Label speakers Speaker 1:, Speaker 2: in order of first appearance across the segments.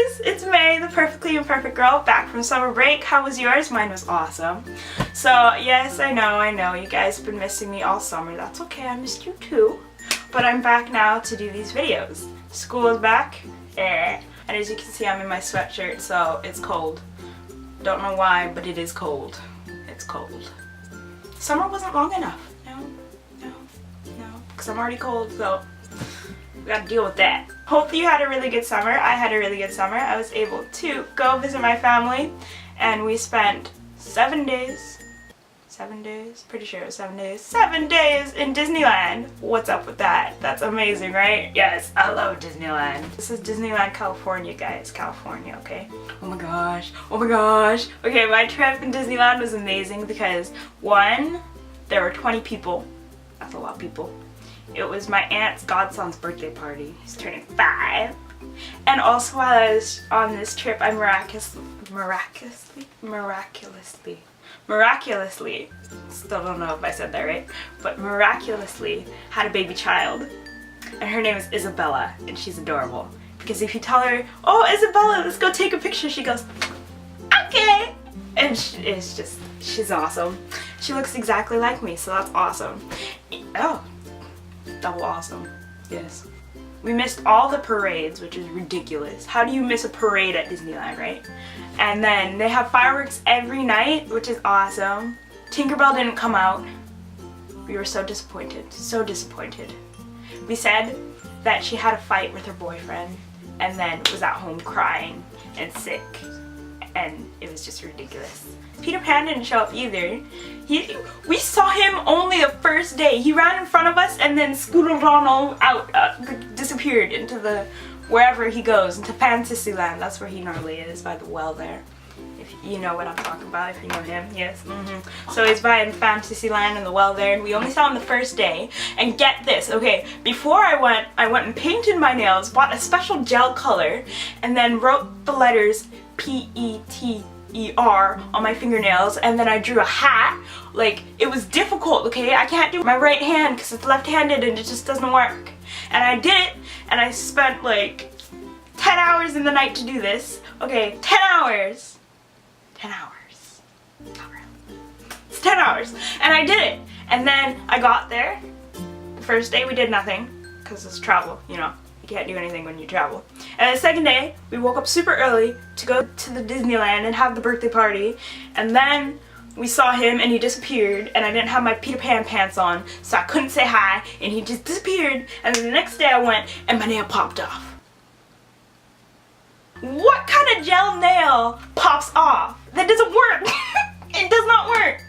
Speaker 1: guys! It's May, the perfectly imperfect girl, back from summer break. How was yours? Mine was awesome. So, yes, I know, you guys have been missing me all summer. That's okay, I missed you too. But I'm back now to do these videos. School is back, and as you can see, I'm in my sweatshirt, so it's cold. Don't know why, but it is cold. It's cold. Summer wasn't long enough. No, because I'm already cold, so we gotta deal with that. Hope you had a really good summer. I had a really good summer. I was able to go visit my family, and we spent 7 days, pretty sure it was 7 days, 7 days in Disneyland. What's up with that? That's amazing, right? Yes, I love Disneyland. This is Disneyland, California, guys. California, okay? Oh my gosh. Okay, my trip in Disneyland was amazing because, one, there were 20 people. That's a lot of people. It was my aunt's godson's birthday party. He's turning 5. And also while I was on this trip, I miraculously, still don't know if I said that right, but miraculously had a baby child. And her name is Isabella, and she's adorable. Because if you tell her, oh Isabella, let's go take a picture, she goes, okay! And she's awesome. She looks exactly like me, so that's awesome. Oh. Double awesome. Yes. We missed all the parades, which is ridiculous. How do you miss a parade at Disneyland, right? And then they have fireworks every night, which is awesome. Tinkerbell didn't come out. We were so disappointed. So disappointed. We said that she had a fight with her boyfriend and then was at home crying and sick. And it was just ridiculous. Peter Pan didn't show up either. We saw him only the first day. He ran in front of us and then scooted on out, disappeared into the wherever he goes, into Fantasyland. That's where he normally is, by the well there. If you know what I'm talking about, if you know him, yes. So he's by in Fantasyland and the well there, and we only saw him the first day. And get this, okay, before I went and painted my nails, bought a special gel color, and then wrote the letters P-E-T-E-R on my fingernails, and then I drew a hat. Like, it was difficult, okay? I can't do my right hand because it's left-handed and it just doesn't work. And I did it, and I spent like 10 hours in the night to do this. Okay, 10 hours. 10 hours. Not really. It's 10 hours. And I did it. And then I got there. The first day we did nothing because it's travel, you know. You can't do anything when you travel. And the second day, we woke up super early to go to the Disneyland and have the birthday party. And then we saw him and he disappeared, and I didn't have my Peter Pan pants on, so I couldn't say hi, and he just disappeared. And then the next day I went and my nail popped off. What kind of gel nail pops off? That doesn't work. It does not work.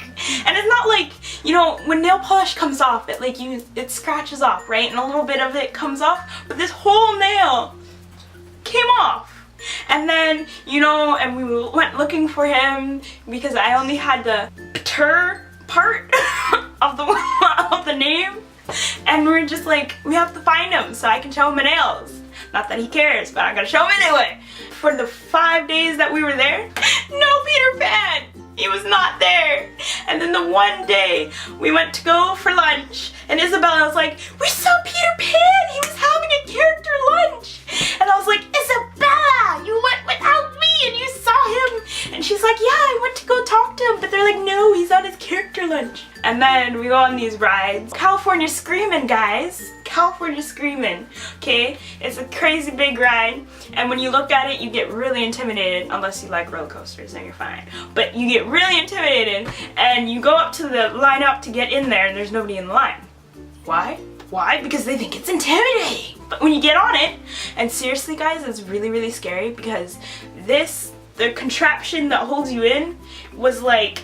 Speaker 1: And it's not like, you know, when nail polish comes off, it scratches off, right? And a little bit of it comes off, but this whole nail came off. And then, you know, and we went looking for him because I only had the Peter part of the name. And we're just like, we have to find him so I can show him my nails. Not that he cares, but I gotta show him anyway. For the 5 days that we were there, no Peter Pan! He was not there. And then the one day we went to go for lunch, and Isabella was like, we saw Peter Pan! He was having a character lunch! And I was like, Isabella! You went without me and you saw him! And she's like, yeah, I went to go talk to him, but they're like, no, he's on his character lunch. And then we go on these rides. California Screamin', guys. California Screamin', okay? It's a crazy big ride, and when you look at it, you get really intimidated, unless you like roller coasters, then you're fine. But you get really intimidated, and you go up to the line up to get in there, and there's nobody in the line. Why? Why? Because they think it's intimidating. But when you get on it, and seriously guys, it's really, really scary, because the contraption that holds you in was like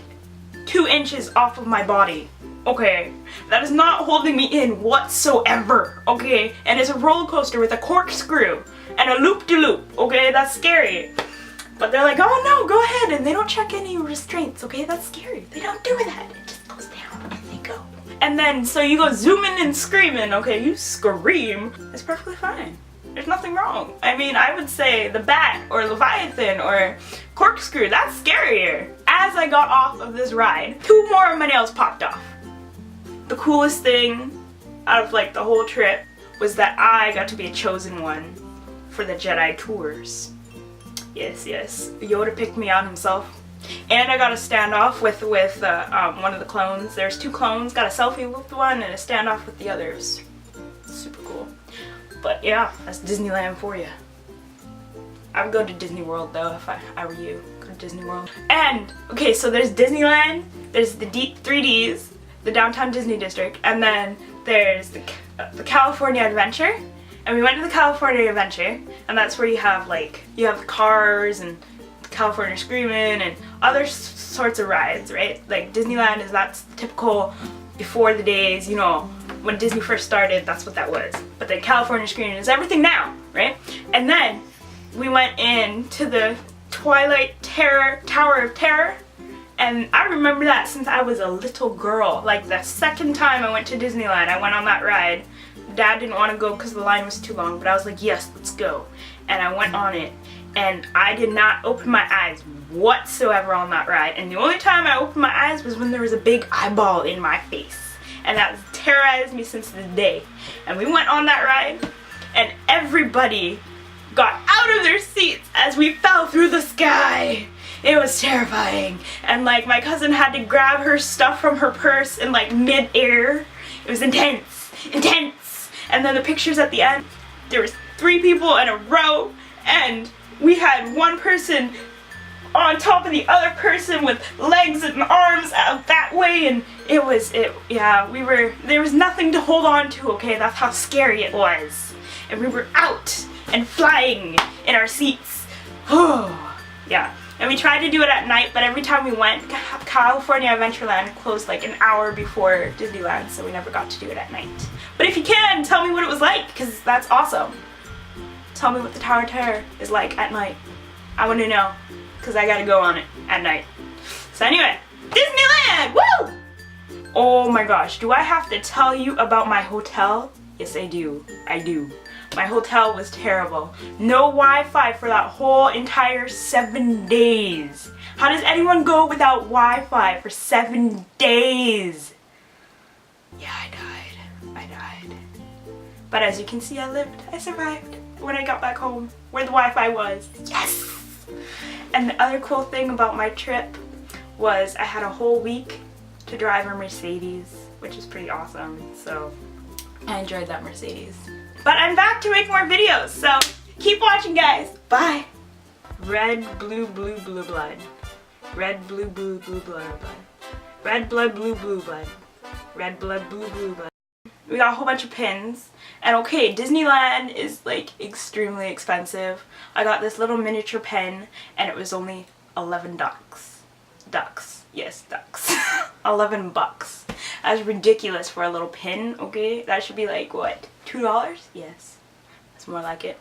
Speaker 1: 2 inches off of my body. Okay, that is not holding me in whatsoever, okay? And it's a roller coaster with a corkscrew and a loop-de-loop, okay? That's scary. But they're like, oh no, go ahead, and they don't check any restraints, okay? That's scary. They don't do that. It just goes down and they go. And then, so you go zooming and screaming, okay? You scream. It's perfectly fine. There's nothing wrong. I mean, I would say the Bat or Leviathan or Corkscrew, that's scarier. As I got off of this ride, 2 more of my nails popped off. The coolest thing out of like the whole trip was that I got to be a chosen one for the Jedi tours. Yes, yes. Yoda picked me out himself. And I got a standoff with one of the clones. There's 2 clones. Got a selfie with one and a standoff with the others. Super cool. But yeah, that's Disneyland for you. I would go to Disney World though if I were you. Go to Disney World. And, okay, so there's Disneyland, there's the 3Ds, the Downtown Disney District, and then there's the California Adventure. And we went to the California Adventure, and that's where you have cars and California Screamin' and other sorts of rides, right? Like Disneyland that's typical before the days, you know, when Disney first started, that's what that was. But the California Screamin' is everything now, right? And then we went into the Twilight Tower of Terror, and I remember that since I was a little girl. Like the second time I went to Disneyland, I went on that ride. Dad didn't want to go because the line was too long, but I was like, yes, let's go. And I went on it, and I did not open my eyes whatsoever on that ride. And the only time I opened my eyes was when there was a big eyeball in my face. And that terrorized me since the day. And we went on that ride, and everybody got out of their seats as we fell through the sky. It was terrifying. And like my cousin had to grab her stuff from her purse in like mid-air. It was intense. And then the pictures at the end, there was 3 people in a row, and we had one person on top of the other person with legs and arms out that way, and there was nothing to hold on to, okay? That's how scary it was. And we were out and flying in our seats. Oh, yeah. And we tried to do it at night, but every time we went, California Adventureland closed like an hour before Disneyland, so we never got to do it at night. But if you can, tell me what it was like, because that's awesome. Tell me what the Tower of Terror is like at night. I want to know, because I gotta go on it at night. So anyway, Disneyland! Woo! Oh my gosh, do I have to tell you about my hotel? Yes, I do. I do. My hotel was terrible. No Wi-Fi for that whole entire 7 days. How does anyone go without Wi-Fi for 7 days? Yeah, I died. But as you can see, I lived. I survived when I got back home, where the Wi-Fi was. Yes! And the other cool thing about my trip was I had a whole week to drive a Mercedes, which is pretty awesome. So I enjoyed that Mercedes. But I'm back to make more videos, so keep watching, guys. Bye. Red, blue, blue, blue blood. Red, blue, blue, blue, blood. Red blood, blue, blue blood. Red blood, blue, blue blood. We got a whole bunch of pins. And okay, Disneyland is like extremely expensive. I got this little miniature pen, and it was only 11 ducks. Ducks. Yes, ducks. 11 bucks. That's ridiculous for a little pin, okay? That should be like, what, $2? Yes. That's more like it.